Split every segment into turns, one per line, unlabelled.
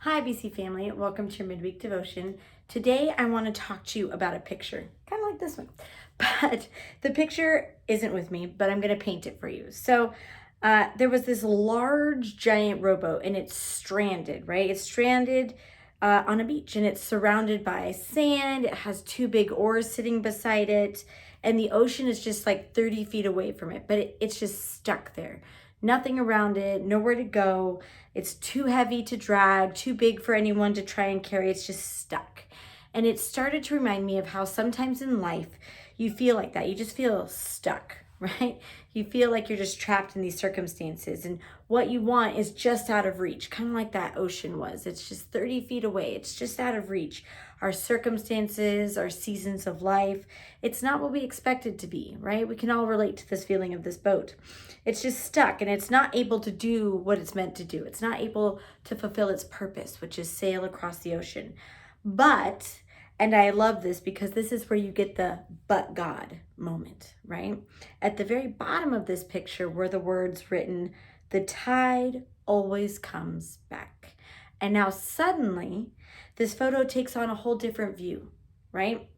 Hi, BC family. Welcome to your midweek devotion. Today, I want to talk to you about a picture, kind of like this one. But the picture isn't with me, but I'm going to paint it for you. There was this large, giant rowboat, and it's stranded, right? It's stranded on a beach, and it's surrounded by sand. It has two big oars sitting beside it, and the ocean is just like 30 feet away from it, but it's just stuck there. Nothing around it, nowhere to go. It's too heavy to drag, too big for anyone to try and carry. It's just stuck. And it started to remind me of how sometimes in life you feel like that. You just feel stuck, right? You feel like you're just trapped in these circumstances and what you want is just out of reach, kind of like that ocean was. It's just 30 feet away. It's just out of reach. Our circumstances, our seasons of life, it's not what we expect it to be, right? We can all relate to this feeling of this boat. It's just stuck and it's not able to do what it's meant to do. It's not able to fulfill its purpose, which is sail across the ocean. But, and I love this because this is where you get the but God moment, right? At the very bottom of this picture were the words written, "The tide always comes back." And now suddenly this photo takes on a whole different view, right?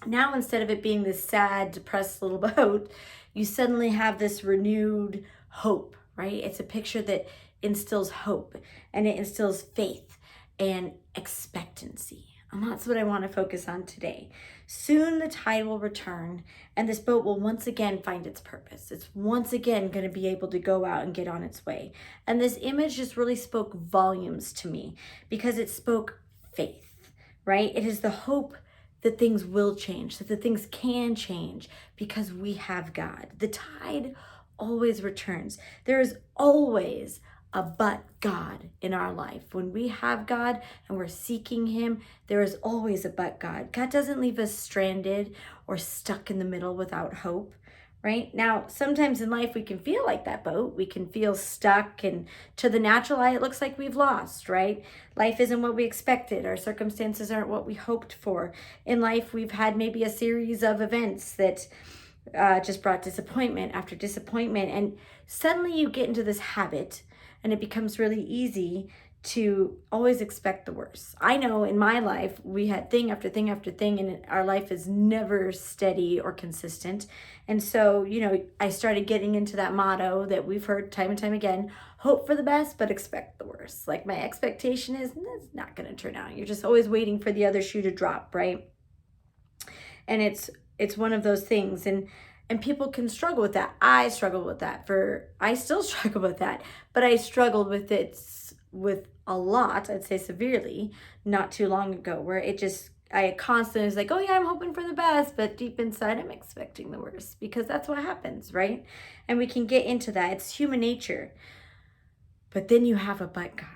Now instead of it being this sad, depressed little boat, you suddenly have this renewed hope, right? It's a picture that instills hope and it instills faith and expectancy. And that's what I want to focus on today. Soon the tide will return and this boat will once again find its purpose. It's once again going to be able to go out and get on its way. And this image just really spoke volumes to me because it spoke faith, right? It is the hope that things will change, that the things can change because we have God. The tide always returns. There is always a but God in our life. When we have God and we're seeking Him, there is always a but God. God doesn't leave us stranded or stuck in the middle without hope. Right? Now, sometimes in life we can feel like that boat. We can feel stuck, and to the natural eye, it looks like we've lost, right? Life isn't what we expected. Our circumstances aren't what we hoped for. In life, we've had maybe a series of events that just brought disappointment after disappointment. And suddenly you get into this habit, and it becomes really easy to always expect the worst. I know in my life, we had thing after thing after thing, and our life is never steady or consistent. And so, I started getting into that motto that we've heard time and time again: hope for the best, but expect the worst. Like my expectation is that's not going to turn out. You're just always waiting for the other shoe to drop, right? And it's one of those things. And people can struggle with that. I struggle with that. I still struggle with that, but I struggled with it with a lot, I'd say severely, not too long ago, where I constantly was like, oh yeah, I'm hoping for the best, but deep inside I'm expecting the worst because that's what happens, right? And we can get into that. It's human nature. But then you have a but God,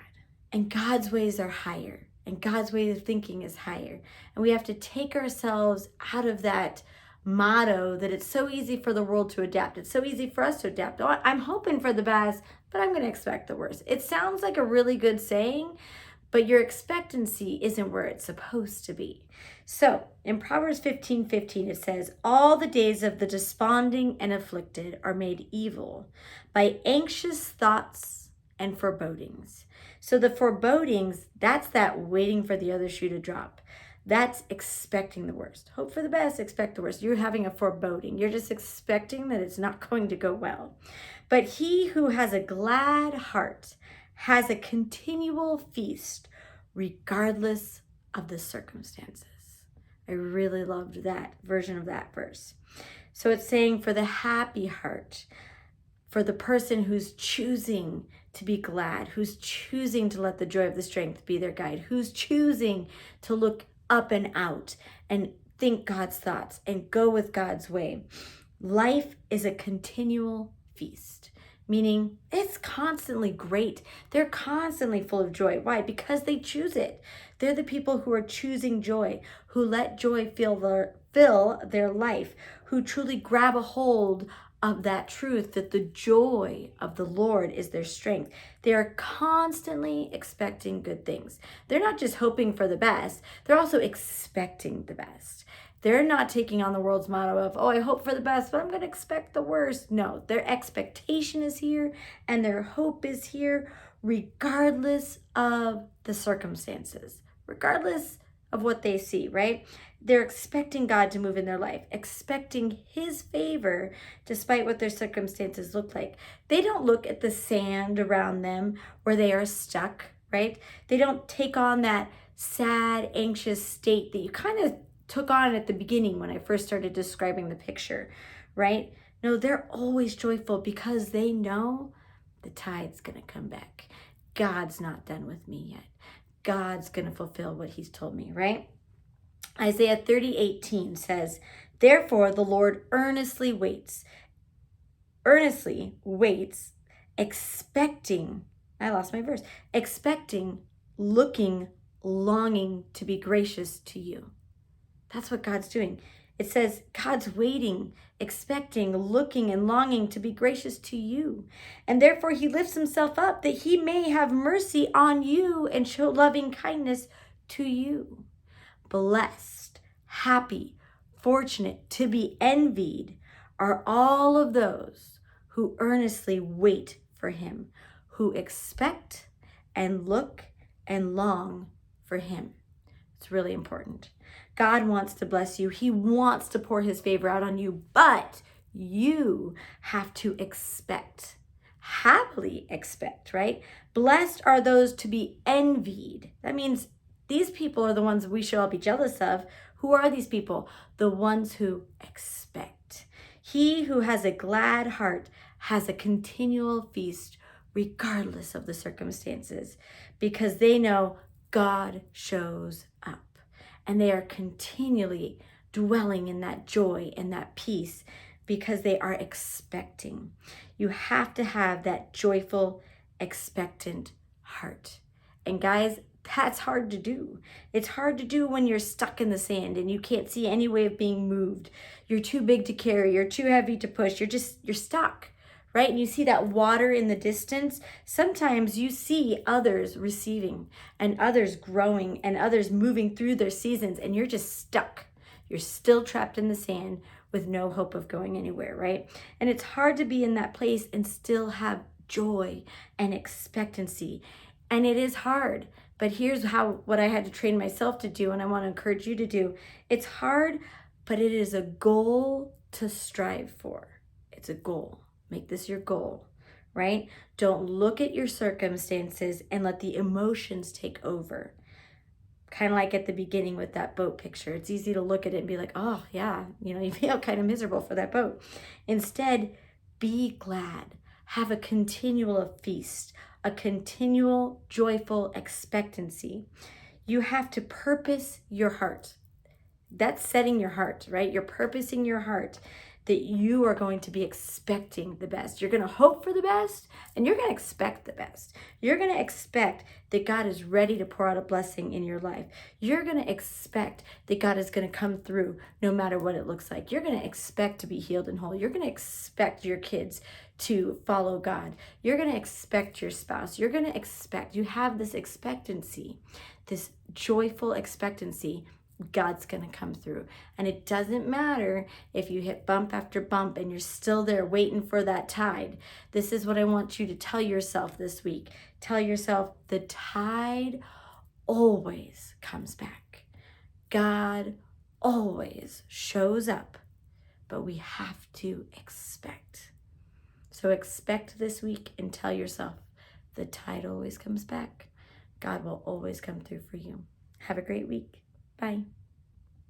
and God's ways are higher, and God's way of thinking is higher. And we have to take ourselves out of that motto that it's so easy for the world to adapt. It's so easy for us to adapt. Oh, I'm hoping for the best, but I'm going to expect the worst. It sounds like a really good saying, but your expectancy isn't where it's supposed to be. So in Proverbs 15:15, it says, all the days of the desponding and afflicted are made evil by anxious thoughts and forebodings. So the forebodings, that's that waiting for the other shoe to drop. That's expecting the worst. Hope for the best, expect the worst. You're having a foreboding. You're just expecting that it's not going to go well. But he who has a glad heart has a continual feast regardless of the circumstances. I really loved that version of that verse. So it's saying for the happy heart, for the person who's choosing to be glad, who's choosing to let the joy of the strength be their guide, who's choosing to look up and out and think God's thoughts and go with God's way. Life is a continual feast, meaning it's constantly great. They're constantly full of joy. Why? Because they choose it. They're the people who are choosing joy, who let joy fill their life, who truly grab a hold of that truth that the joy of the Lord is their strength. They are constantly expecting good things. They're not just hoping for the best, they're also expecting the best. They're not taking on the world's motto of, oh, I hope for the best, but I'm going to expect the worst. No, their expectation is here and their hope is here regardless of the circumstances, regardless of what they see, right? They're expecting God to move in their life, expecting his favor despite what their circumstances look like. They don't look at the sand around them where they are stuck, right? They don't take on that sad, anxious state that you kind of took on at the beginning when I first started describing the picture, right? No, they're always joyful because they know the tide's going to come back. God's not done with me yet. God's going to fulfill what he's told me, right? Isaiah 30:18 says, therefore the Lord earnestly waits, expecting, I lost my verse, expecting, looking, longing to be gracious to you. That's what God's doing. It says God's waiting, expecting, looking, and longing to be gracious to you. And therefore he lifts himself up that he may have mercy on you and show loving kindness to you. Blessed, happy, fortunate, to be envied are all of those who earnestly wait for him, who expect and look and long for him. It's really important. God wants to bless you. He wants to pour his favor out on you, but you have to expect, happily expect, right? Blessed are those to be envied. That means these people are the ones we should all be jealous of. Who are these people? The ones who expect. He who has a glad heart has a continual feast regardless of the circumstances, because they know God shows up. And they are continually dwelling in that joy and that peace because they are expecting. You have to have that joyful, expectant heart. And guys, that's hard to do. It's hard to do when you're stuck in the sand and you can't see any way of being moved. You're too big to carry. You're too heavy to push. You're stuck. Right? And you see that water in the distance. Sometimes you see others receiving and others growing and others moving through their seasons, and you're just stuck. You're still trapped in the sand with no hope of going anywhere, right? And it's hard to be in that place and still have joy and expectancy. And it is hard, but here's what I had to train myself to do, and I want to encourage you to do. It's hard, but it is a goal to strive for. It's a goal. Make this your goal, right? Don't look at your circumstances and let the emotions take over. Kind of like at the beginning with that boat picture. It's easy to look at it and be like, oh yeah, you feel kind of miserable for that boat. Instead, be glad. Have a continual feast, a continual joyful expectancy. You have to purpose your heart. That's setting your heart, right? You're purposing your heart that you are going to be expecting the best. You're going to hope for the best, and you're going to expect the best. You're going to expect that God is ready to pour out a blessing in your life. You're going to expect that God is going to come through no matter what it looks like. You're going to expect to be healed and whole. You're going to expect your kids to follow God. You're going to expect your spouse. You're going to expect. You have this expectancy, this joyful expectancy. God's going to come through. And it doesn't matter if you hit bump after bump and you're still there waiting for that tide. This is what I want you to tell yourself this week. Tell yourself the tide always comes back. God always shows up, but we have to expect. So expect this week and tell yourself the tide always comes back. God will always come through for you. Have a great week. Bye.